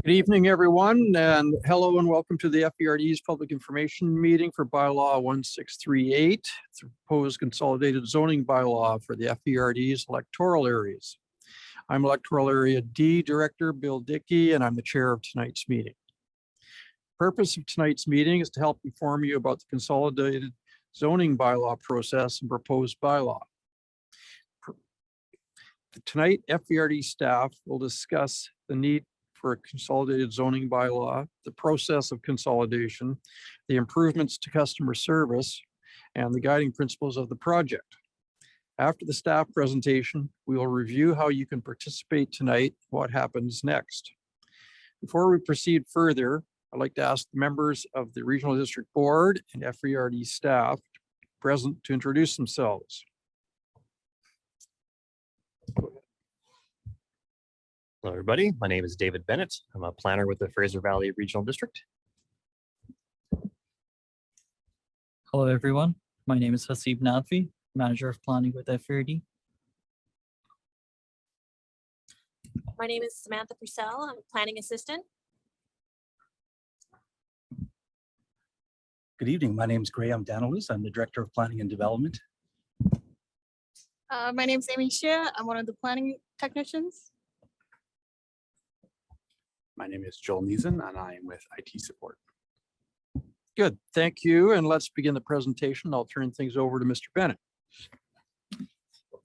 Good evening, everyone, and hello and welcome to the FVRD's public information meeting for bylaw 1638, the proposed consolidated zoning bylaw for the FVRD's electoral areas. I'm electoral area D director Bill Dickey, and I'm the chair of tonight's meeting. The purpose of tonight's meeting is to help inform you about the consolidated zoning bylaw process and proposed bylaw. Tonight, FVRD staff will discuss the need for a consolidated zoning bylaw, the process of consolidation, the improvements to customer service, and the guiding principles of the project. After the staff presentation, we will review how you can participate tonight, what happens next. Before we proceed further, I'd like to ask the members of the Regional District Board and FVRD staff present to introduce themselves. Hello, everybody. My name is David Bennett. I'm a planner with the Fraser Valley Regional District. Hello, everyone. My name is Hasib Nadvi, Manager of Planning with FVRD. My name is Samantha Purcell. I'm a planning assistant. Good evening. My name is Graham Danilus. I'm the Director of Planning and Development. My name is Amy Shea. I'm one of the planning technicians. My name is Joel Neeson and I am with IT support. Good, thank you. And let's begin the presentation. I'll turn things over to Mr. Bennett.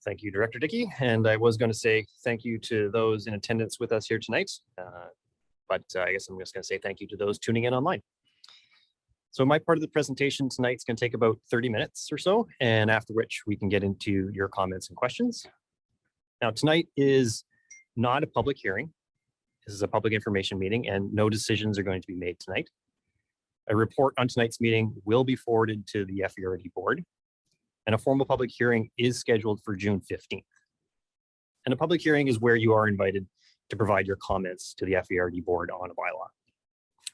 Thank you, Director Dickey. And I was going to say thank you to those in attendance with us here tonight. But I guess I'm just going to say thank you to those tuning in online. So my part of the presentation tonight is going to take about 30 minutes or so, and after which we can get into your comments and questions. Now, tonight is not a public hearing. This is a public information meeting and no decisions are going to be made tonight. A report on tonight's meeting will be forwarded to the FVRD board, and a formal public hearing is scheduled for June 15th. And a public hearing is where you are invited to provide your comments to the FVRD board on a bylaw.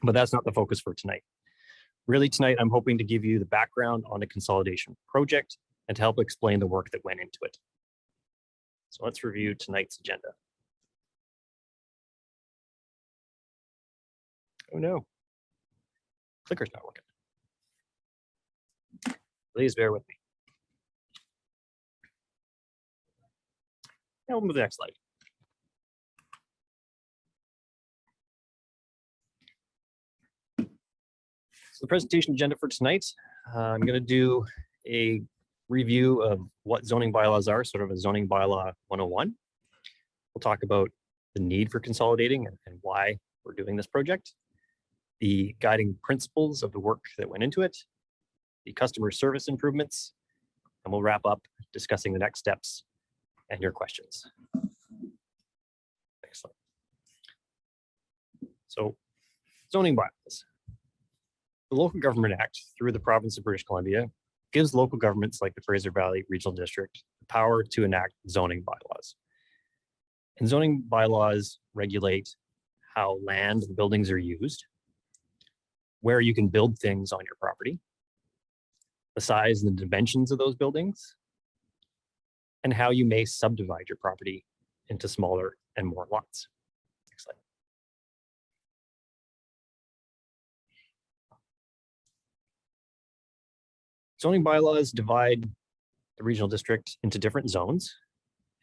But that's not the focus for tonight. Really tonight, I'm hoping to give you the background on the consolidation project and to help explain the work that went into it. So let's review tonight's agenda. Oh no, clicker's not working. Please bear with me. Now we'll move to the next slide. So the presentation agenda for tonight, I'm going to do a review of what zoning bylaws are, sort of a zoning bylaw 101. We'll talk about the need for consolidating and why we're doing this project, the guiding principles of the work that went into it, the customer service improvements, and we'll wrap up discussing the next steps and your questions. Excellent. So, zoning bylaws. The Local Government Act, through the province of British Columbia, gives local governments like the Fraser Valley Regional District the power to enact zoning bylaws. And zoning bylaws regulate how land and buildings are used, where you can build things on your property, the size and the dimensions of those buildings, and how you may subdivide your property into smaller and more lots. Next slide. Zoning bylaws divide the regional district into different zones,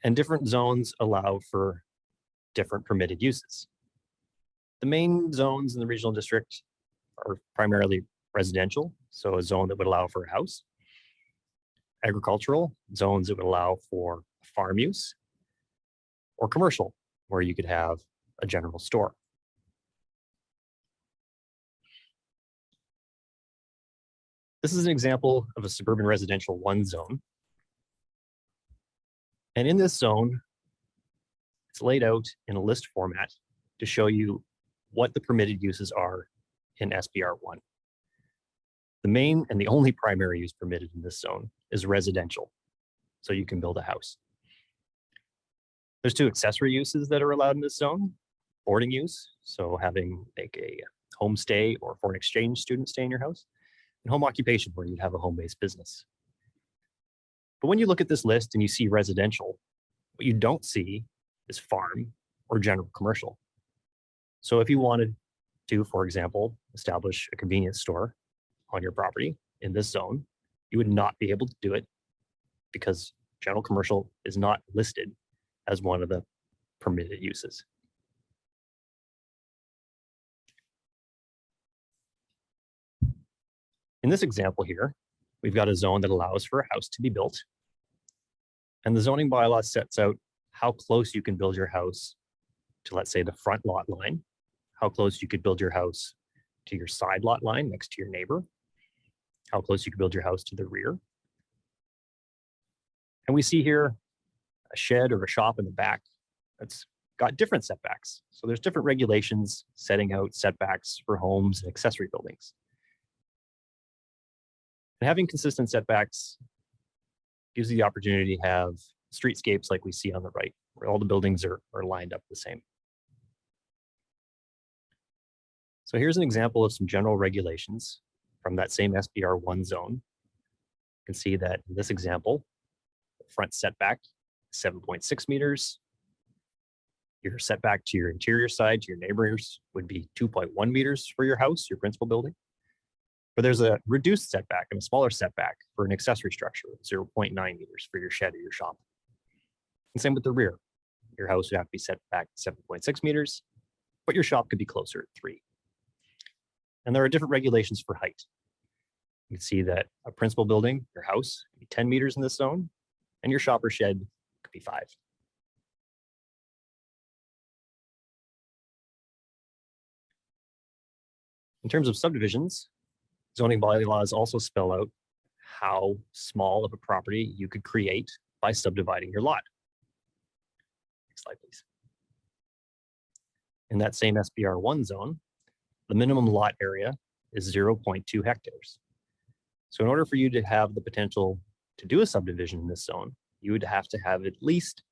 and different zones allow for different permitted uses. The main zones in the regional district are primarily residential, so a zone that would allow for a house, agricultural, zones that would allow for farm use, or commercial, where you could have a general store. This is an example of a suburban residential 1 zone. And in this zone, it's laid out in a list format to show you what the permitted uses are in SPR1. The main and the only primary use permitted in this zone is residential, so you can build a house. There's 2 accessory uses that are allowed in this zone: boarding use, so having like a homestay or foreign exchange student stay in your house, and home occupation, where you'd have a home-based business. But when you look at this list and you see residential, what you don't see is farm or general commercial. So if you wanted to, for example, establish a convenience store on your property in this zone, you would not be able to do it because general commercial is not listed as one of the permitted uses. In this example here, we've got a zone that allows for a house to be built. And the zoning bylaw sets out how close you can build your house to, let's say, the front lot line, how close you could build your house to your side lot line next to your neighbor, how close you could build your house to the rear. And we see here a shed or a shop in the back that's got different setbacks. So there's different regulations setting out setbacks for homes and accessory buildings. And having consistent setbacks gives you the opportunity to have streetscapes like we see on the right, where all the buildings are lined up the same. So here's an example of some general regulations from that same SBR1 zone. You can see that in this example, the front setback, 7.6 meters. Your setback to your interior side, to your neighbors, would be 2.1 meters for your house, your principal building. But there's a reduced setback and a smaller setback for an accessory structure, 0.9 meters for your shed or your shop. And same with the rear. Your house would have to be set back 7.6 meters, but your shop could be closer at 3. And there are different regulations for height. You can see that a principal building, your house, could be 10 meters in this zone, and your shop or shed could be 5. In terms of subdivisions, zoning bylaws also spell out how small of a property you could create by subdividing your lot. Next slide, please. In that same SBR1 zone, the minimum lot area is 0.2 hectares. So in order for you to have the potential to do a subdivision in this zone, you would have to have at least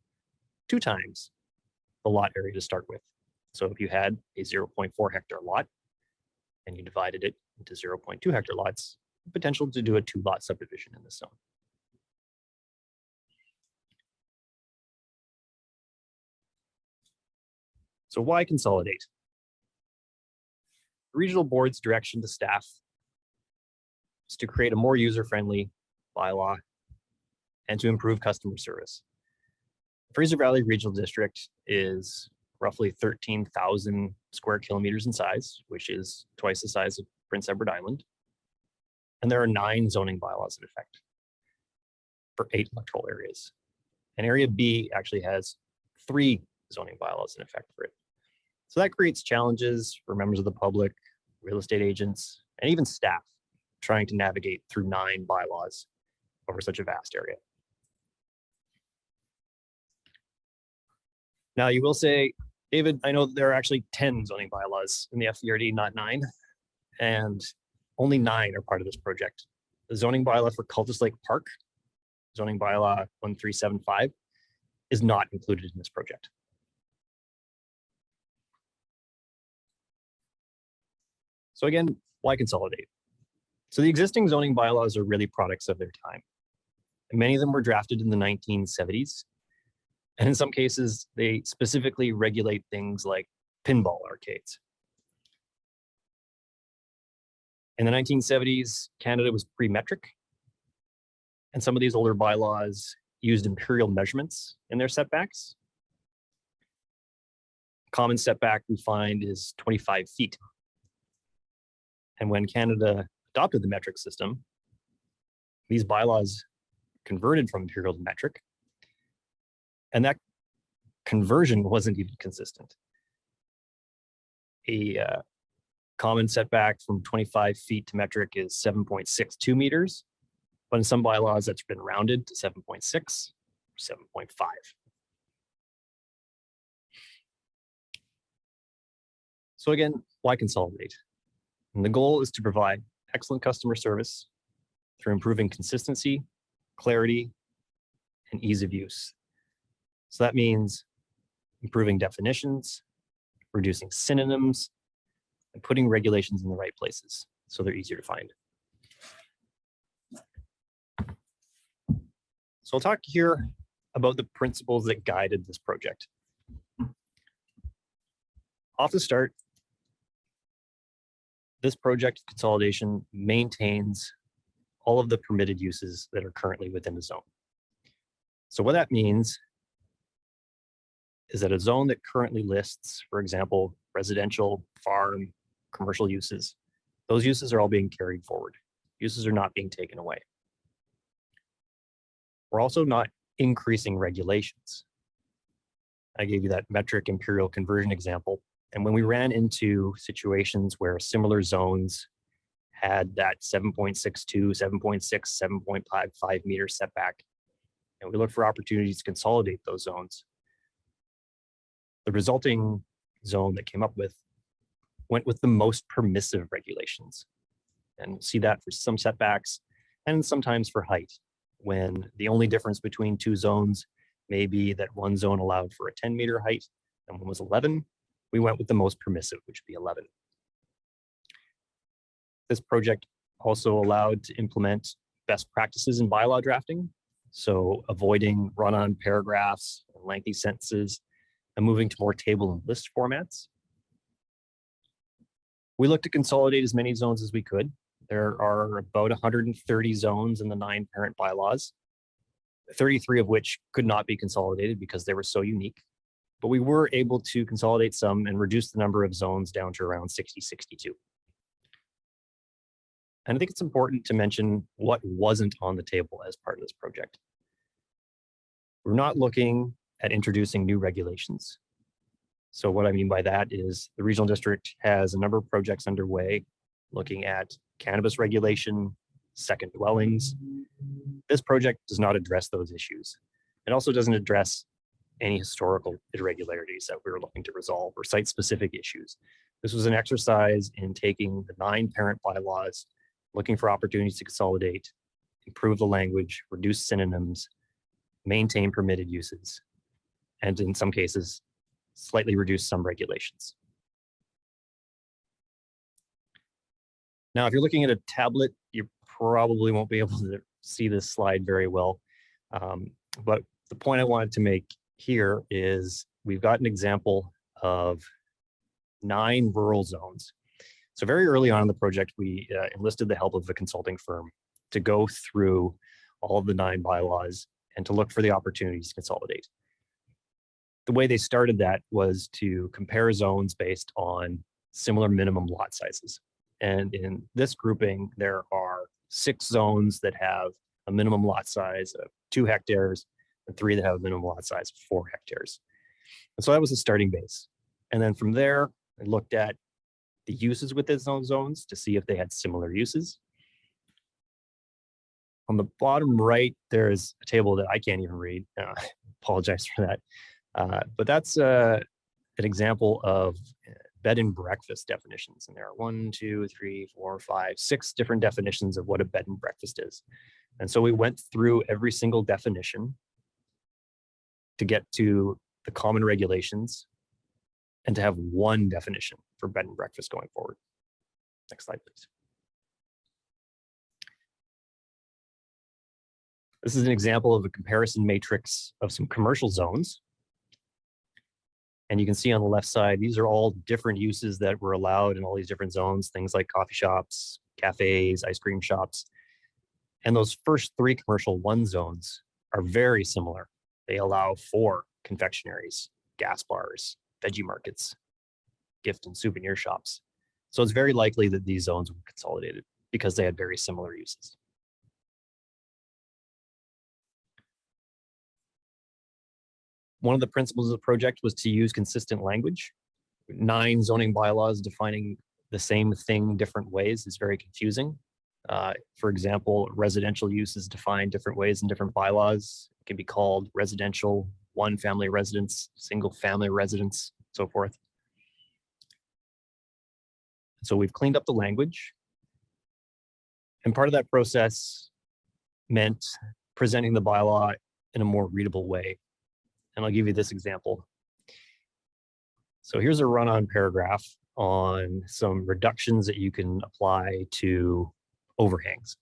2 times the lot area to start with. So if you had a 0.4 hectare lot and you divided it into 0.2 hectare lots, potential to do a 2-lot subdivision in this zone. So why consolidate? The regional board's direction to staff is to create a more user-friendly bylaw and to improve customer service. Fraser Valley Regional District is roughly 13,000 square kilometers in size, which is twice the size of Prince Edward Island. And there are 9 zoning bylaws in effect for 8 electoral areas. And Area B actually has 3 zoning bylaws in effect for it. So that creates challenges for members of the public, real estate agents, and even staff trying to navigate through 9 bylaws over such a vast area. Now you will say, David, I know there are actually 10 zoning bylaws in the FVRD, not 9, and only 9 are part of this project. The zoning bylaw for Cultus Lake Park, zoning bylaw 1375, is not included in this project. So again, why consolidate? So the existing zoning bylaws are really products of their time. And many of them were drafted in the 1970s. And in some cases, they specifically regulate things like pinball arcades. In the 1970s, Canada was pre-metric. And some of these older bylaws used imperial measurements in their setbacks. Common setback we find is 25 feet. And when Canada adopted the metric system, these bylaws converted from imperial to metric. And that conversion wasn't even consistent. A common setback from 25 feet to metric is 7.62 meters, but in some bylaws that's been rounded to 7.6 or 7.5. So again, why consolidate? And the goal is to provide excellent customer service through improving consistency, clarity, and ease of use. So that means improving definitions, reducing synonyms, and putting regulations in the right places so they're easier to find. So I'll talk here about the principles that guided this project. Off the start, this project consolidation maintains all of the permitted uses that are currently within the zone. So what that means is that a zone that currently lists, for example, residential, farm, commercial uses, those uses are all being carried forward. Uses are not being taken away. We're also not increasing regulations. I gave you that metric imperial conversion example. And when we ran into situations where similar zones had that 7.62, 7.6, 7.55 meter setback, and we looked for opportunities to consolidate those zones, the resulting zone that came up with went with the most permissive regulations. And we'll see that for some setbacks and sometimes for height, when the only difference between two zones may be that one zone allowed for a 10 meter height and one was 11. We went with the most permissive, which would be 11. This project also allowed to implement best practices in bylaw drafting. So avoiding run-on paragraphs, and lengthy sentences, and moving to more table and list formats. We looked to consolidate as many zones as we could. There are about 130 zones in the 9 parent bylaws, 33 of which could not be consolidated because they were so unique. But we were able to consolidate some and reduce the number of zones down to around 60, 62. And I think it's important to mention what wasn't on the table as part of this project. We're not looking at introducing new regulations. So what I mean by that is the regional district has a number of projects underway looking at cannabis regulation, second dwellings. This project does not address those issues. It also doesn't address any historical irregularities that we were looking to resolve or site-specific issues. This was an exercise in taking the 9 parent bylaws, looking for opportunities to consolidate, improve the language, reduce synonyms, maintain permitted uses, and in some cases, slightly reduce some regulations. Now, if you're looking at a tablet, you probably won't be able to see this slide very well. But the point I wanted to make here is we've got an example of 9 rural zones. So very early on in the project, we enlisted the help of a consulting firm to go through all of the 9 bylaws and to look for the opportunities to consolidate. The way they started that was to compare zones based on similar minimum lot sizes. And in this grouping, there are 6 zones that have a minimum lot size of 2 hectares and 3 that have a minimum lot size of 4 hectares. And so that was the starting base. And then from there, I looked at the uses within those zones to see if they had similar uses. On the bottom right, there's a table that I can't even read. Apologize for that. But that's an example of bed and breakfast definitions. And there are 1, 2, 3, 4, 5, 6 different definitions of what a bed and breakfast is. And so we went through every single definition to get to the common regulations and to have one definition for bed and breakfast going forward. Next slide, please. This is an example of a comparison matrix of some commercial zones. And you can see on the left side, these are all different uses that were allowed in all these different zones, things like coffee shops, cafes, ice cream shops. And those first 3 commercial 1 zones are very similar. They allow for confectionaries, gas bars, veggie markets, gift and souvenir shops. So it's very likely that these zones were consolidated because they had very similar uses. One of the principles of the project was to use consistent language. 9 zoning bylaws defining the same thing different ways is very confusing. For example, residential use is defined different ways in different bylaws. It can be called residential, 1 family residence, single family residence, so forth. So we've cleaned up the language. And part of that process meant presenting the bylaw in a more readable way. And I'll give you this example. So here's a run-on paragraph on some reductions that you can apply to overhangs.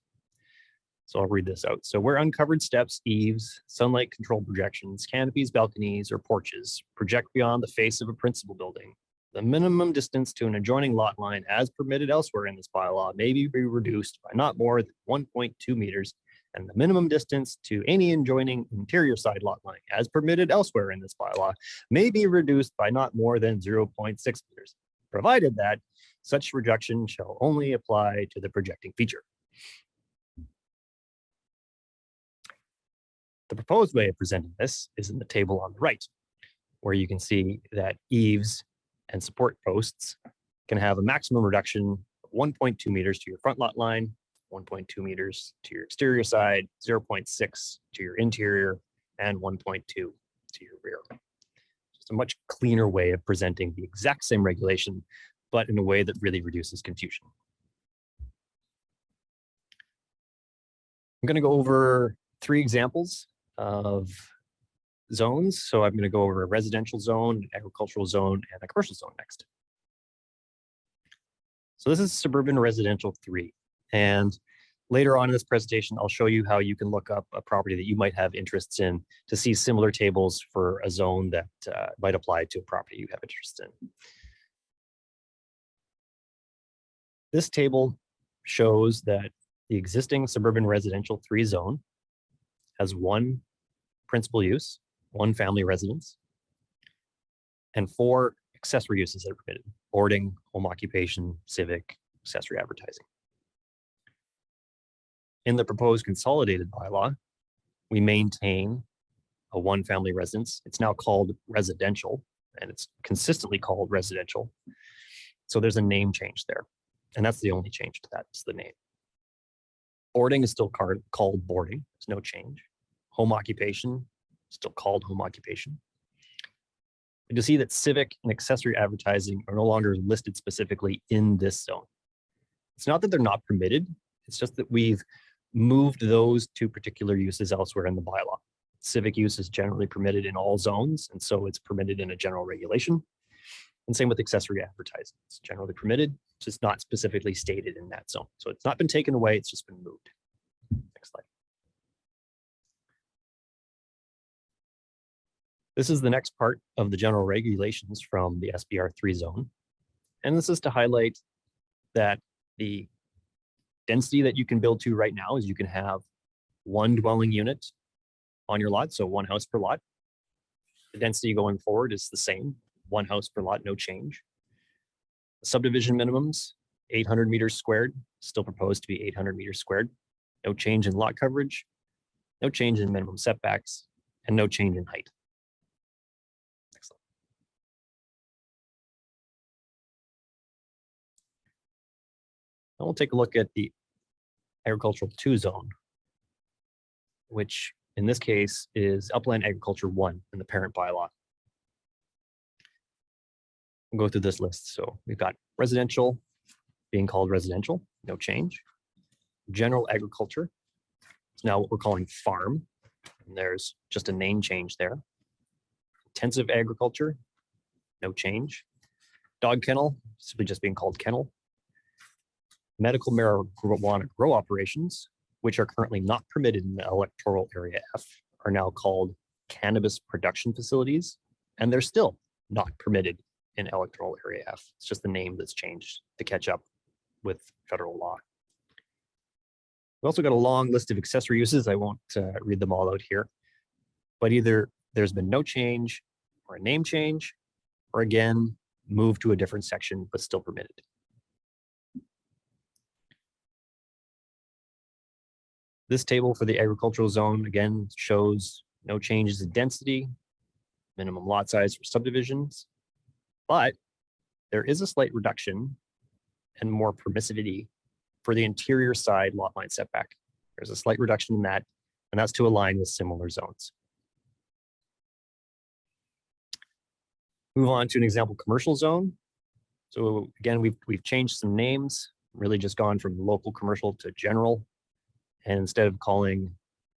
So I'll read this out. So where uncovered steps, eaves, sunlight control projections, canopies, balconies, or porches project beyond the face of a principal building, The minimum distance to an adjoining lot line as permitted elsewhere in this bylaw may be reduced by not more than 1.2 meters, and the minimum distance to any adjoining interior side lot line as permitted elsewhere in this bylaw may be reduced by not more than 0.6 meters, provided that such reduction shall only apply to the projecting feature. The proposed way of presenting this is in the table on the right, where you can see that eaves and support posts can have a maximum reduction of 1.2 meters to your front lot line, 1.2 meters to your exterior side, 0.6 to your interior, and 1.2 to your rear. Just a much cleaner way of presenting the exact same regulation, but in a way that really reduces confusion. I'm going to go over 3 examples of zones. So I'm going to go over a residential zone, agricultural zone, and a commercial zone next. So this is Suburban Residential 3. And later on in this presentation, I'll show you how you can look up a property that you might have interests in to see similar tables for a zone that might apply to a property you have interest in. This table shows that the existing Suburban Residential 3 zone has 1 principal use, 1 family residence, and 4 accessory uses that are permitted: boarding, home occupation, civic, accessory advertising. In the proposed consolidated bylaw, we maintain a 1 family residence. It's now called residential, and it's consistently called residential. So there's a name change there, and that's the only change to that, is the name. Boarding is still called boarding. There's no change. Home occupation, still called home occupation. And you'll see that civic and accessory advertising are no longer listed specifically in this zone. It's not that they're not permitted, it's just that we've moved those 2 particular uses elsewhere in the bylaw. Civic use is generally permitted in all zones, and so it's permitted in a general regulation. And same with accessory advertising. It's generally permitted, just not specifically stated in that zone. So it's not been taken away, it's just been moved. Next slide. This is the next part of the general regulations from the SBR3 zone. And this is to highlight that the density that you can build to right now is you can have 1 dwelling unit on your lot, so 1 house per lot. The density going forward is the same, 1 house per lot, no change. The subdivision minimums, 800 meters squared, still proposed to be 800 meters squared. No change in lot coverage, no change in minimum setbacks, and no change in height. Now we'll take a look at the agricultural 2 zone, which in this case is upland agriculture 1 in the parent bylaw. We'll go through this list. So we've got residential being called residential, no change. General agriculture is now what we're calling farm, and there's just a name change there. Intensive agriculture, no change. Dog kennel, simply just being called kennel. Medical marijuana grow operations, which are currently not permitted in the electoral area F, are now called cannabis production facilities, and they're still not permitted in electoral area F. It's just the name that's changed to catch up with federal law. We also got a long list of accessory uses. I won't read them all out here, but either there's been no change or a name change, or again, move to a different section, but still permitted. This table for the agricultural zone, again, shows no changes in density, minimum lot size for subdivisions, but there is a slight reduction and more permissivity for the interior side lot line setback. There's a slight reduction in that, and that's to align with similar zones. Move on to an example commercial zone. So again, we've changed some names, really just gone from local commercial to general. And instead of calling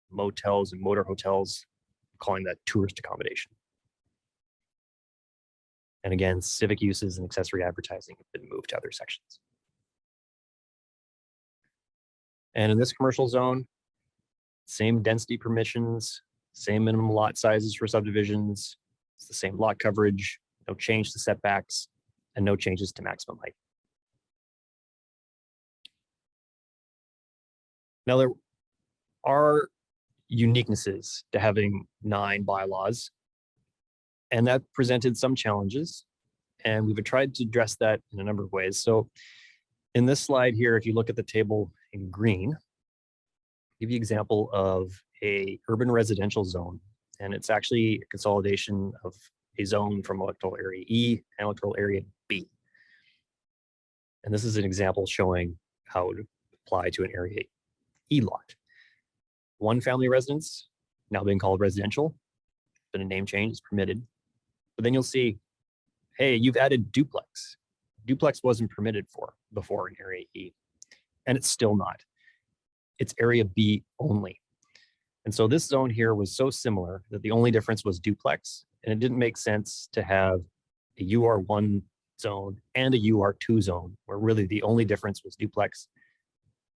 motels and motor hotels, calling that tourist accommodation. And again, civic uses and accessory advertising have been moved to other sections. And in this commercial zone, same density permissions, same minimum lot sizes for subdivisions, it's the same lot coverage, no change to setbacks, and no changes to maximum height. Now, there are uniquenesses to having 9 bylaws, and that presented some challenges, and we've tried to address that in a number of ways. So in this slide here, if you look at the table in green, I'll give you an example of a urban residential zone, and it's actually a consolidation of a zone from electoral area E and electoral area B. And this is an example showing how it would apply to an area E lot. 1 family residence, now being called residential, but a name change is permitted. But then you'll see, hey, you've added duplex. Duplex wasn't permitted before in area E, and it's still not. It's area B only. And so this zone here was so similar that the only difference was duplex, and it didn't make sense to have a UR1 zone and a UR2 zone, where really the only difference was duplex.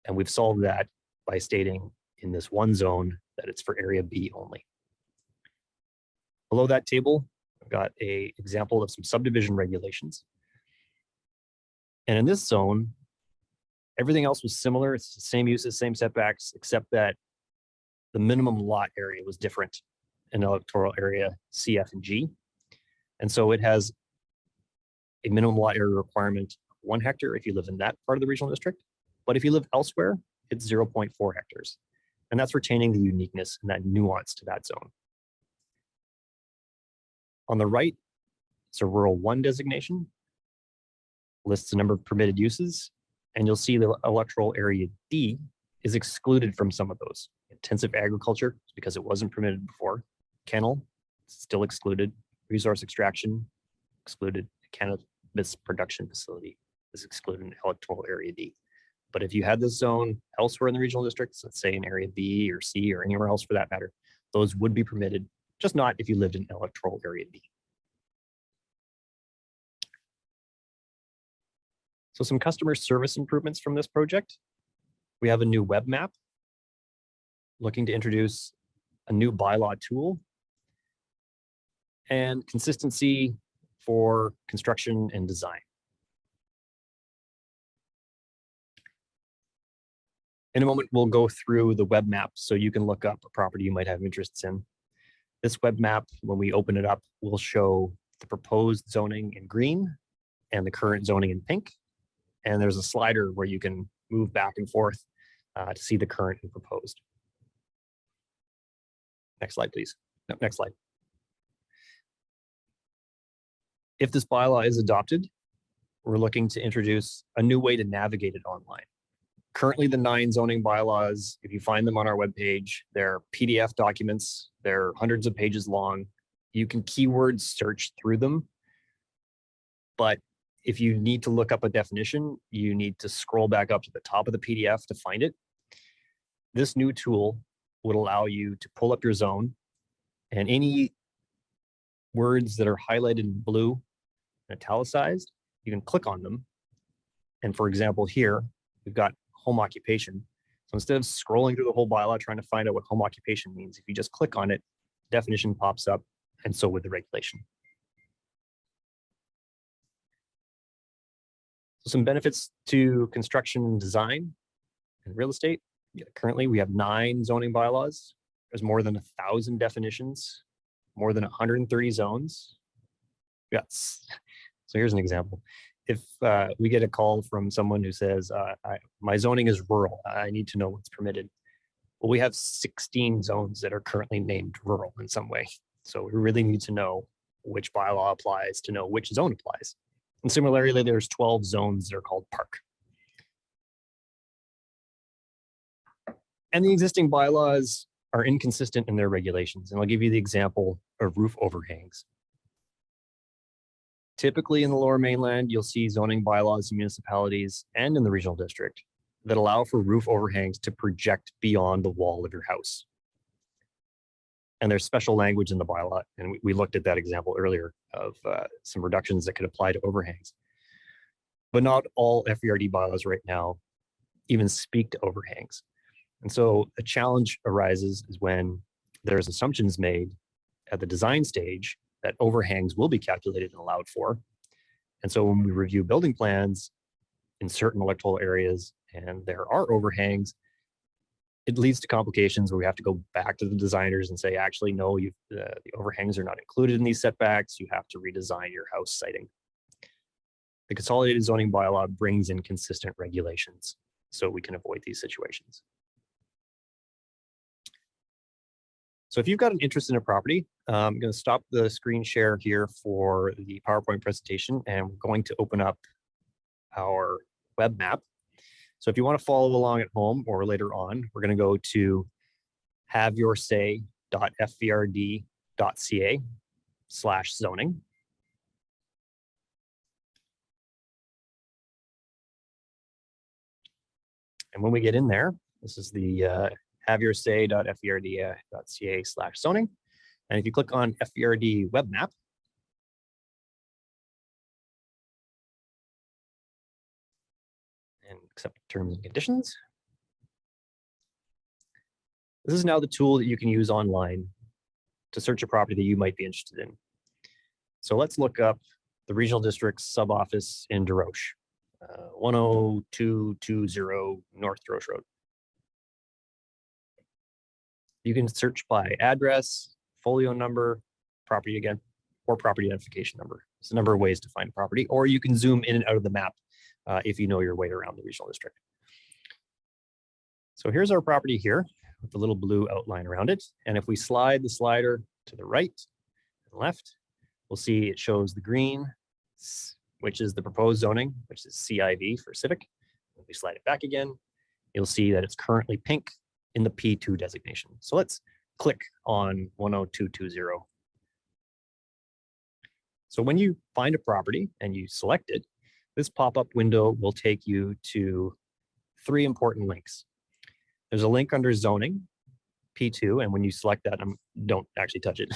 And we've solved that by stating in this one zone that it's for area B only. Below that table, I've got an example of some subdivision regulations. And in this zone, everything else was similar. It's the same uses, same setbacks, except that the minimum lot area was different in electoral area C, F, and G. And so it has a minimum lot area requirement of 1 hectare if you live in that part of the regional district. But if you live elsewhere, it's 0.4 hectares. And that's retaining the uniqueness and that nuance to that zone. On the right, it's a rural 1 designation, lists the number of permitted uses, and you'll see the electoral area D is excluded from some of those. Intensive agriculture, because it wasn't permitted before. Kennel, still excluded. Resource extraction, excluded. Cannabis production facility is excluded in electoral area D. But if you had this zone elsewhere in the regional districts, let's say in area B or C or anywhere else for that matter, those would be permitted, just not if you lived in electoral area D. So some customer service improvements from this project. We have a new web map, looking to introduce a new bylaw tool, and consistency for construction and design. In a moment, we'll go through the web map so you can look up a property you might have interests in. This web map, when we open it up, will show the proposed zoning in green and the current zoning in pink. And there's a slider where you can move back and forth to see the current and proposed. Next slide, please. No, next slide. If this bylaw is adopted, we're looking to introduce a new way to navigate it online. Currently, the 9 zoning bylaws, if you find them on our webpage, they're PDF documents. They're hundreds of pages long. You can keyword search through them. But if you need to look up a definition, you need to scroll back up to the top of the PDF to find it. This new tool would allow you to pull up your zone, and any words that are highlighted in blue and italicized, you can click on them. And for example, here, we've got home occupation. So instead of scrolling through the whole bylaw trying to find out what home occupation means, if you just click on it, definition pops up, and so would the regulation. So some benefits to construction and design and real estate. Currently, we have 9 zoning bylaws. There's more than 1,000 definitions, more than 130 zones. Yes. So here's an example. If we get a call from someone who says, my zoning is rural, I need to know what's permitted. Well, we have 16 zones that are currently named rural in some way. So we really need to know which bylaw applies to know which zone applies. And similarly, there's 12 zones that are called park. And the existing bylaws are inconsistent in their regulations. And I'll give you the example of roof overhangs. Typically in the Lower Mainland, you'll see zoning bylaws in municipalities and in the regional district that allow for roof overhangs to project beyond the wall of your house. And there's special language in the bylaw, and we looked at that example earlier of some reductions that could apply to overhangs. But not all FVRD bylaws right now even speak to overhangs. And so a challenge arises is when there's assumptions made at the design stage that overhangs will be calculated and allowed for. And so when we review building plans in certain electoral areas and there are overhangs, it leads to complications where we have to go back to the designers and say, actually, no, the overhangs are not included in these setbacks. You have to redesign your house siting. The consolidated zoning bylaw brings in consistent regulations so we can avoid these situations. So if you've got an interest in a property, I'm going to stop the screen share here for the PowerPoint presentation, and we're going to open up our web map. So if you want to follow along at home or later on, we're going to go to haveyoursay.fvrd.ca/zoning. And when we get in there, this is the haveyoursay.fvrd.ca/zoning. And if you click on FVRD web map, and accept terms and conditions, this is now the tool that you can use online to search a property that you might be interested in. So let's look up the regional district's sub office in Desroches, 10220 North Desroches Road. You can search by address, folio number, property again, or property identification number. There's a number of ways to find a property, or you can zoom in and out of the map if you know your way around the regional district. So here's our property here with the little blue outline around it. And if we slide the slider to the right and left, we'll see it shows the green, which is the proposed zoning, which is CIV for civic. If we slide it back again, you'll see that it's currently pink in the P2 designation. So let's click on 10220. So when you find a property and you select it, this pop-up window will take you to 3 important links. There's a link under zoning, P2, and when you select that, don't actually touch it,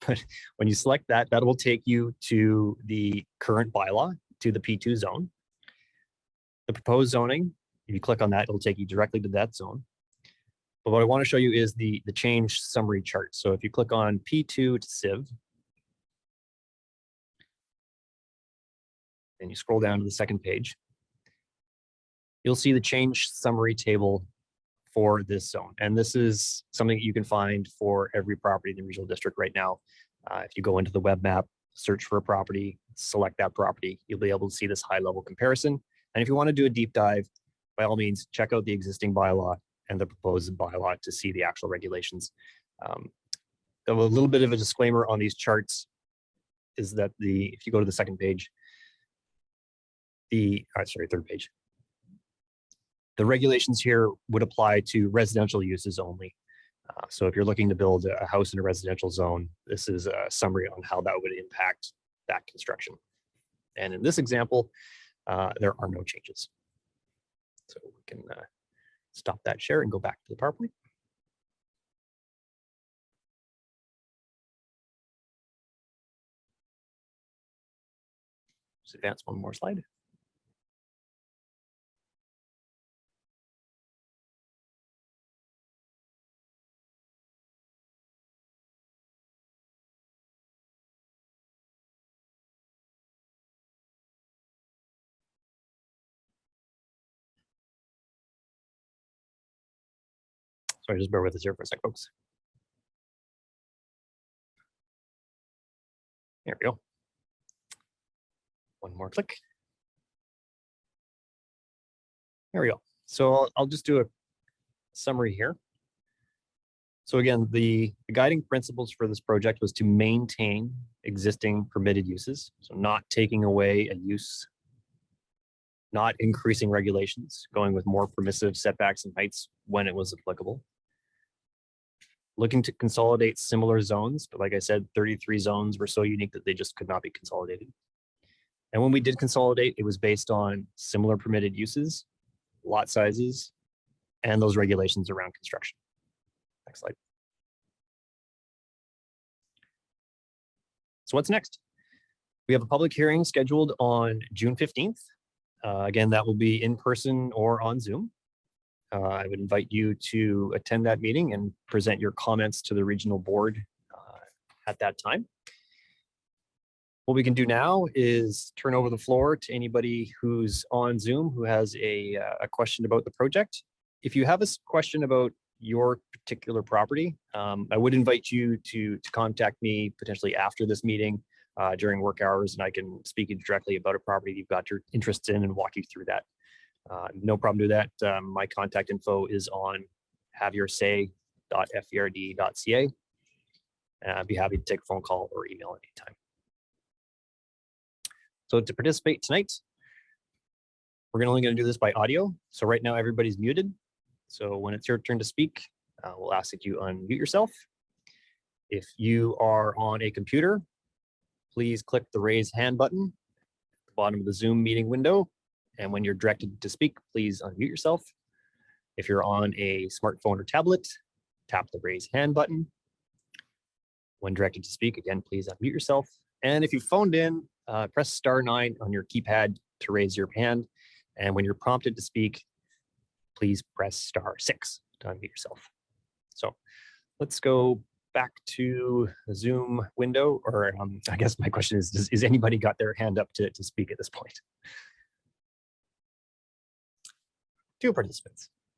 but when you select that, that will take you to the current bylaw, to the P2 zone. The proposed zoning, if you click on that, it'll take you directly to that zone. But what I want to show you is the change summary chart. So if you click on P2 to Civ, and you scroll down to the second page, you'll see the change summary table for this zone. And this is something that you can find for every property in the regional district right now. If you go into the web map, search for a property, select that property, you'll be able to see this high level comparison. And if you want to do a deep dive, by all means, check out the existing bylaw and the proposed bylaw to see the actual regulations. A little bit of a disclaimer on these charts is that if you go to the second page, third page. The regulations here would apply to residential uses only. So if you're looking to build a house in a residential zone, this is a summary on how that would impact that construction. And in this example, there are no changes. So we can stop that share and go back to the PowerPoint. Just advance one more slide. Sorry, just bear with us here for a sec, folks. There we go. One more click. There we go. So I'll just do a summary here. So again, the guiding principles for this project was to maintain existing permitted uses. So not taking away a use, not increasing regulations, going with more permissive setbacks and heights when it was applicable. Looking to consolidate similar zones, but like I said, 33 zones were so unique that they just could not be consolidated. And when we did consolidate, it was based on similar permitted uses, lot sizes, and those regulations around construction. Next slide. So what's next? We have a public hearing scheduled on June 15th. Again, that will be in person or on Zoom. I would invite you to attend that meeting and present your comments to the regional board at that time. What we can do now is turn over the floor to anybody who's on Zoom who has a question about the project. If you have a question about your particular property, I would invite you to contact me potentially after this meeting during work hours, and I can speak to you directly about a property you've got your interest in and walk you through that. No problem do that. My contact info is on haveyoursay.fvrd.ca. I'd be happy to take a phone call or email anytime. So to participate tonight, we're only going to do this by audio. So right now everybody's muted. So when it's your turn to speak, we'll ask that you unmute yourself. If you are on a computer, please click the raise hand button at the bottom of the Zoom meeting window. And when you're directed to speak, please unmute yourself. If you're on a smartphone or tablet, tap the raise hand button. When directed to speak, again, please unmute yourself. And if you phoned in, press *9 on your keypad to raise your hand. And when you're prompted to speak, please press *6 to unmute yourself. So let's go back to the Zoom window, or I guess my question is anybody got their hand up to speak at this point? 2 participants.